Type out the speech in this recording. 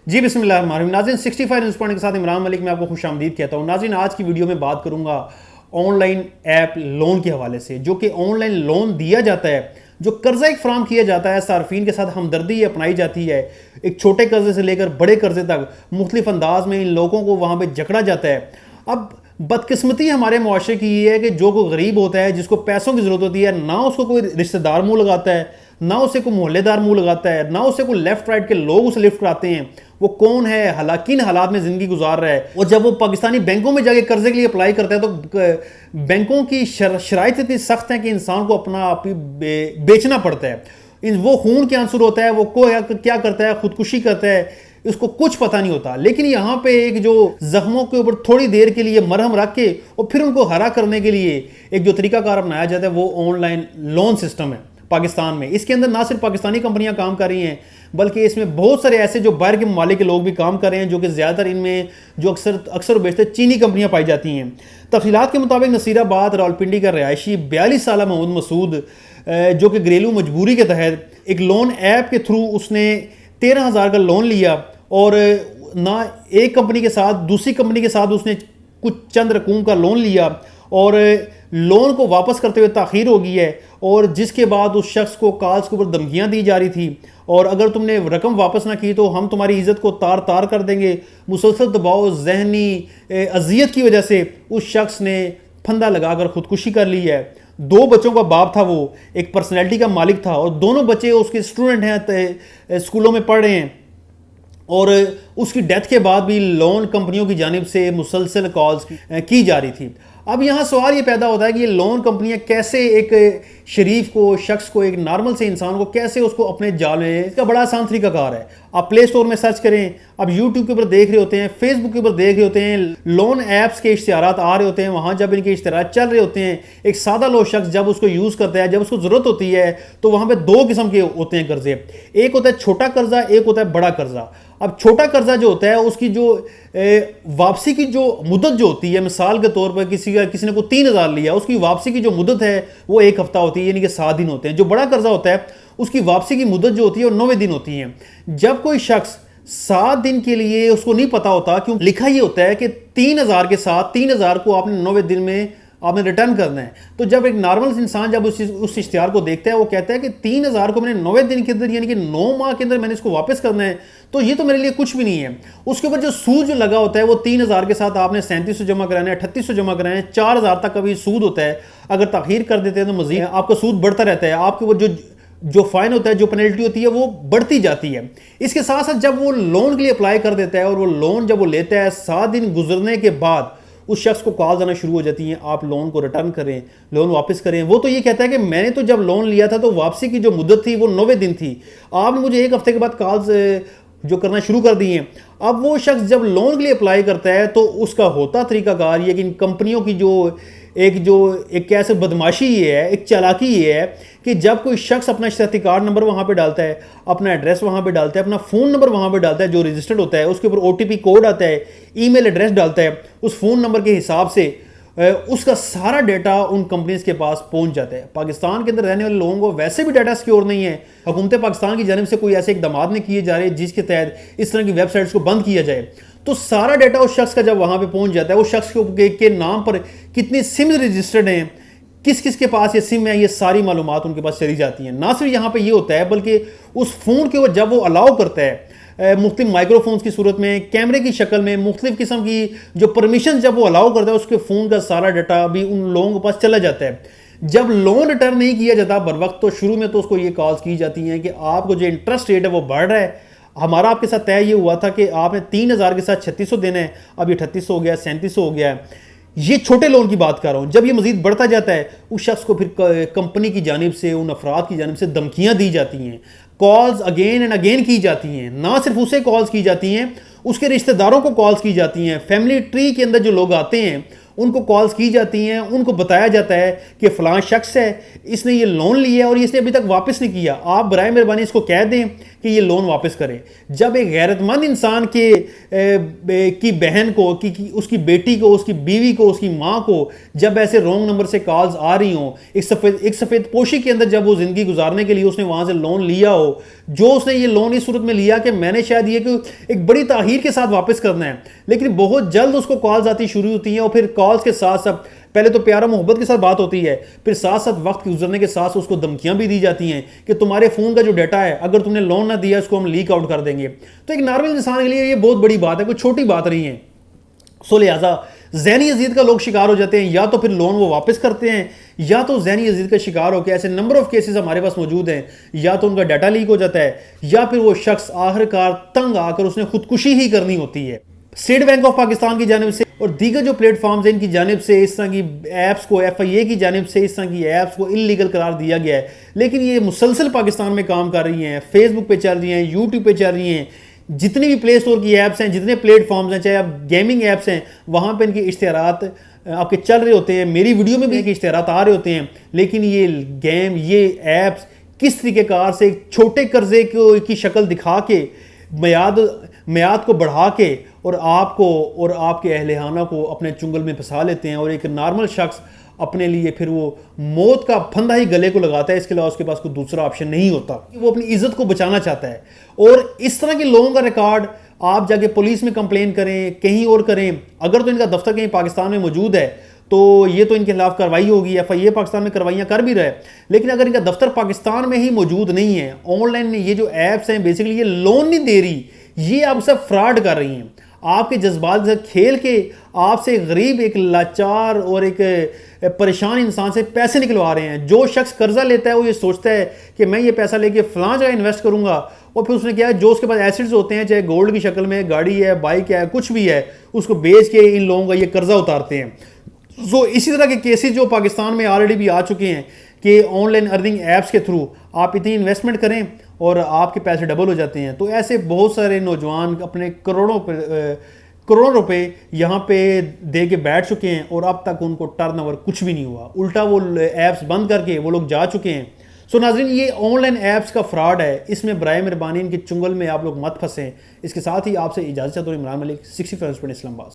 जी बिस्मिल्लाहिर्रहमानिर्रहीम। नाज़रीन 65 news point के साथ इमरान मलिक में आपको खुशामदीद कहता हूँ। नाज़रीन आज की वीडियो में बात करूँगा ऑनलाइन ऐप लोन के हवाले से, जो कि ऑनलाइन लोन दिया जाता है, जो कर्जा एक फ्राहम किया जाता है, सार्फिन के साथ हमदर्दी अपनाई जाती है। एक छोटे कर्जे से लेकर बड़े कर्जे तक मुख्तलिफ अंदाज में इन लोगों को वहाँ पर जकड़ा जाता है। अब बदकिस्मती हमारे मुआशरे की ये है कि जो कोई गरीब होता है, जिसको पैसों की ज़रूरत होती है, ना उसको कोई रिश्तेदार मुँह लगाता है, ना उसे कोई मोहल्लेदार मुँह लगाता है, ना उसे कोई लेफ्ट राइट के लोग उसे लिफ्ट कराते हैं। वो कौन है, किन हालात में ज़िंदगी गुजार रहा है। और जब वो पाकिस्तानी बैंकों में जाके कर्जे के लिए अप्लाई करता है तो बैंकों की शराइत इतनी सख्त है कि इंसान को अपना आप ही बेचना पड़ता है। वो खून के आंसर होता है, वो क्या करता है, खुदकुशी करता है, उसको कुछ पता नहीं होता। लेकिन यहाँ पे एक जो जख्मों के ऊपर थोड़ी देर के लिए मरहम रख के और फिर उनको हरा करने के लिए एक जो तरीकाकार अपनाया जाता है, वो ऑनलाइन लोन सिस्टम है पाकिस्तान में। इसके अंदर ना सिर्फ पाकिस्तानी कंपनियां काम कर रही हैं, बल्कि इसमें बहुत सारे ऐसे जो बाहर के ममालिक के लोग भी काम कर रहे हैं, जो कि ज़्यादातर इनमें जो अक्सर बेशतर चीनी कंपनियां पाई जाती हैं। तफसीलात के मुताबिक नसीराबाद रावलपिंडी का रिहायशी 42 साल मोहम्मद मसूद, जो कि घरेलू मजबूरी के तहत एक लोन ऐप के थ्रू उसने 13,000 का लोन लिया और ना एक कंपनी के साथ दूसरी कंपनी के साथ उसने कुछ चंद रकूम का लोन लिया और लोन को वापस करते हुए ताख़ीर हो गई है। और जिसके बाद उस शख्स को कॉल्स के ऊपर धमकियाँ दी जा रही थी और अगर तुमने रकम वापस ना की तो हम तुम्हारी इज़्ज़त को तार तार कर देंगे। मुसलसल दबाव, जहनी अजियत की वजह से उस शख्स ने फंदा लगाकर ख़ुदकुशी कर ली है। 2 बच्चों का बाप था, वो एक पर्सनैलिटी का मालिक था और दोनों बच्चे उसके स्टूडेंट हैं, स्कूलों में पढ़ रहे हैं। और उसकी डेथ के बाद भी लोन कंपनियों की जानिब से मुसलसल कॉल्स की जा रही थी। अब यहाँ सवाल ये पैदा होता है कि ये लोन कंपनियाँ कैसे एक शरीफ को, शख्स को, एक नॉर्मल से इंसान को कैसे उसको अपने जाल में, इसका बड़ा आसान तरीकाकार है। आप प्ले स्टोर में सर्च करें, आप यूट्यूब के ऊपर देख रहे होते हैं, फेसबुक के ऊपर देख रहे होते हैं, लोन ऐप्स के इश्तिहारात आ रहे होते हैं, वहाँ जब इनके इश्तिहारात चल रहे होते हैं, एक सादा लो शख्स जब उसको यूज़ करता है, जब उसको ज़रूरत होती है, तो वहाँ पर 2 किस्म के होते हैं कर्जे। एक होता है छोटा कर्जा, एक होता है बड़ा कर्जा। अब छोटा कर्जा जो होता है उसकी जो वापसी की जो मुद्दत जो होती है, मिसाल के तौर पर किसी ने को 3,000 लिया, उसकी वापसी की जो मुद्दत है वो 1 हफ्ता होती है, यानी कि 7 दिन होते हैं। जो बड़ा कर्जा होता है उसकी वापसी की मुद्दत जो होती है वो 90 दिन होती है। जब कोई शख्स 7 दिन के लिए, उसको नहीं पता होता, क्यों लिखा ये होता है कि 3,000 के साथ 3,000 को आपने 90 दिन में आपने रिटर्न करना है। तो जब एक नॉर्मल इंसान जब उस इश्तिहार को देखता है, वो कहता है कि 3,000 को मैंने 90 दिन के अंदर, यानी कि 9 माह के अंदर मैंने इसको वापस करना है, तो ये तो मेरे लिए कुछ भी नहीं है। उसके ऊपर जो सूद जो लगा होता है वो 3,000 के साथ आपने 3700 जमा कराना है, 3800 जमा कराना है, 4,000 तक कभी सूद होता है। अगर ताख़ीर कर देते हैं तो मज़ीद आपका सूद बढ़ता रहता है, आपके ऊपर जो फाइन होता है, जो पेनल्टी होती है वो बढ़ती जाती है। इसके साथ साथ जब वो लोन के लिए अप्लाई कर देता है और वो लोन जब वो लेता है, 7 दिन गुजरने के बाद उस शख्स को कॉल्स आना शुरू हो जाती हैं, आप लोन को रिटर्न करें, लोन वापस करें। वो तो ये कहता है कि मैंने तो जब लोन लिया था तो वापसी की जो मुद्दत थी वो 90 दिन थी, आपने मुझे 1 हफ्ते के बाद कॉल्स जो करना शुरू कर दिए हैं। अब वो शख्स जब लोन के लिए अप्लाई करता है तो उसका होता तरीकाकार ये कि इन कंपनियों की एक कैसे बदमाशी ये है, एक चालाकी ये है कि जब कोई शख्स अपना शनाख्ती कार्ड नंबर वहाँ पे डालता है, अपना एड्रेस वहाँ पे डालता है, अपना फ़ोन नंबर वहाँ पे डालता है जो रजिस्टर्ड होता है, उसके ऊपर OTP कोड आता है, ईमेल एड्रेस डालता है, उस फ़ोन नंबर के हिसाब से उसका सारा डाटा उन कंपनीज के पास पहुंच जाता है। पाकिस्तान के अंदर रहने वाले लोगों को वैसे भी डाटा सिक्योर नहीं है। हुकूमत पाकिस्तान की जानिब से कोई ऐसे इकदाम नहीं किए जा रहे जिसके तहत इस तरह की वेबसाइट्स को बंद किया जाए। तो सारा डाटा उस शख्स का जब वहाँ पे पहुँच जाता है, उस शख्स के नाम पर कितनी सिम रजिस्टर्ड हैं, किस किस के पास ये सिम है, ये सारी मालूमात उनके पास चली जाती हैं। ना सिर्फ यहाँ पे ये होता है, बल्कि उस फ़ोन के ऊपर जब वो अलाउ करता है मुख्तलिफ माइक्रोफोन्स की सूरत में, कैमरे की शक्ल में, मुख्तलिफ किस्म की जो परमिशन जब वो अलाउ करता है, उसके फ़ोन का सारा डाटा भी उन लोगों के पास चला जाता है। जब लोन रिटर्न नहीं किया जाता बर वक्त, तो शुरू में तो उसको ये कॉल्स की जाती हैं कि आपको जो इंटरेस्ट रेट है वो बढ़ रहा है। हमारा आपके साथ तय ये हुआ था कि आपने 3,000 के साथ 3600 देना है, अब ये 3800 हो गया, 3700 हो गया है। ये छोटे लोन की बात कर रहा हूँ। जब ये मजीद बढ़ता जाता है, उस शख्स को फिर कंपनी की जानिब से, उन अफराद की जानिब से धमकियाँ दी जाती हैं, कॉल्स अगेन एंड अगेन की जाती हैं। ना सिर्फ उसे कॉल्स की जाती हैं, उसके रिश्तेदारों को कॉल्स की जाती हैं, फैमिली ट्री के अंदर जो लोग आते हैं उनको कॉल्स की जाती हैं, उनको बताया जाता है कि फ़लाँ शख्स है, इसने ये लोन लिया है और इसने अभी तक वापस नहीं किया, आप बराए मेहरबानी इसको कह दें कि ये लोन वापस करे। जब एक गैरतमंद इंसान की बहन को, उसकी बेटी को, उसकी बीवी को, उसकी माँ को जब ऐसे रॉन्ग नंबर से कॉल्स आ रही हों, एक सफ़ेद पोशी के अंदर जब वो ज़िंदगी गुजारने के लिए उसने वहाँ से लोन लिया हो, जो उसने ये लोन इस सूरत में लिया कि मैंने शायद ये कि एक बड़ी ताहीर के साथ वापस करना है, लेकिन बहुत जल्द उसको कॉल्स आती शुरू होती हैं और फिर कॉल्स के साथ साथ पहले तो प्यारा मोहब्बत के साथ बात होती है, फिर साथ साथ वक्त गुजरने के साथ उसको धमकियां भी दी जाती हैं कि तुम्हारे फ़ोन का जो डाटा है अगर तुमने लोन ना दिया उसको हम लीक आउट कर देंगे। तो एक नॉर्मल इंसान के लिए ये बहुत बड़ी बात है, कोई छोटी बात नहीं है। सो लिहाजा ज़हनी अज़ीज़ का लोग शिकार हो जाते हैं, या तो फिर लोन वो वापस करते हैं, या तो ज़हनी अज़ीज़ का शिकार होकर ऐसे नंबर ऑफ केसेस हमारे पास मौजूद हैं, या तो उनका डाटा लीक हो जाता है, या फिर वो शख्स आखिरकार तंग आकर उसने खुदकुशी ही करनी होती है। स्टेट बैंक ऑफ पाकिस्तान की जानिब से और दीगर जो प्लेटफॉर्म्स हैं इनकी जानिब से इस तरह की ऐप्स को, FIA की जानिब से इस तरह की ऐप्स को इलीगल करार दिया गया है, लेकिन ये मुसलसल पाकिस्तान में काम कर रही हैं, फेसबुक पे चल रही हैं, यूट्यूब पे चल रही हैं, जितनी भी प्ले स्टोर की ऐप्स हैं, जितने प्लेटफॉर्म्स हैं, चाहे आप गेमिंग ऐप्स हैं, वहाँ पे इनके इश्तिहारात आपके चल रहे होते हैं, मेरी वीडियो में भी इनके इश्तिहारात आ रहे होते हैं, लेकिन ये गेम, ये ऐप्स किस तरीक़ेकार से एक छोटे कर्जे की शक्ल दिखा के मियाद को बढ़ा के और आपको और आपके अहलखाना को अपने चुंगल में फंसा लेते हैं, और एक नॉर्मल शख्स अपने लिए फिर वो मौत का फंदा ही गले को लगाता है, इसके अलावा उसके पास कोई दूसरा ऑप्शन नहीं होता। वो अपनी इज्जत को बचाना चाहता है, और इस तरह के लोगों का रिकॉर्ड आप जाके पुलिस में कंप्लेन करें, कहीं और करें, अगर तो इनका दफ्तर कहीं पाकिस्तान में मौजूद है तो ये तो इनके खिलाफ कार्रवाई होगी, FIA पाकिस्तान में कार्रवाइयाँ कर भी रहे, लेकिन अगर इनका दफ्तर पाकिस्तान में ही मौजूद नहीं है, ऑनलाइन ये जो ऐप्स हैं बेसिकली ये लोन नहीं दे रही, ये आपसे फ्रॉड कर रही हैं, आपके जज्बात से खेल के आपसे गरीब एक लाचार और एक परेशान इंसान से पैसे निकलवा रहे हैं। जो शख्स कर्जा लेता है वो ये सोचता है कि मैं ये पैसा लेके फलां जगह इन्वेस्ट करूंगा, और फिर उसने क्या है, जो उसके पास एसेट्स होते हैं, चाहे गोल्ड की शक्ल में गाड़ी है, बाइक है, कुछ भी है, उसको बेच के इन लोगों का ये कर्जा उतारते हैं। सो इसी तरह के केसेस जो पाकिस्तान में ऑलरेडी भी आ चुके हैं कि ऑनलाइन अर्निंग ऐप्स के थ्रू आप इतनी इन्वेस्टमेंट करें और आपके पैसे डबल हो जाते हैं। तो ऐसे बहुत सारे नौजवान अपने करोड़ों रुपए यहाँ पे दे के बैठ चुके हैं और अब तक उनको टर्नओवर कुछ भी नहीं हुआ, उल्टा वो ऐप्स बंद करके वो लोग जा चुके हैं। सो नाज़रीन, ये ऑनलाइन ऐप्स का फ्रॉड है, इसमें बराए मेहरबानी इनके चुंगल में आप लोग मत फंसें। इसके साथ ही आपसे इजाज़त चाहता हूँ। इमरान मलिक, 60 इस्लामाबाद।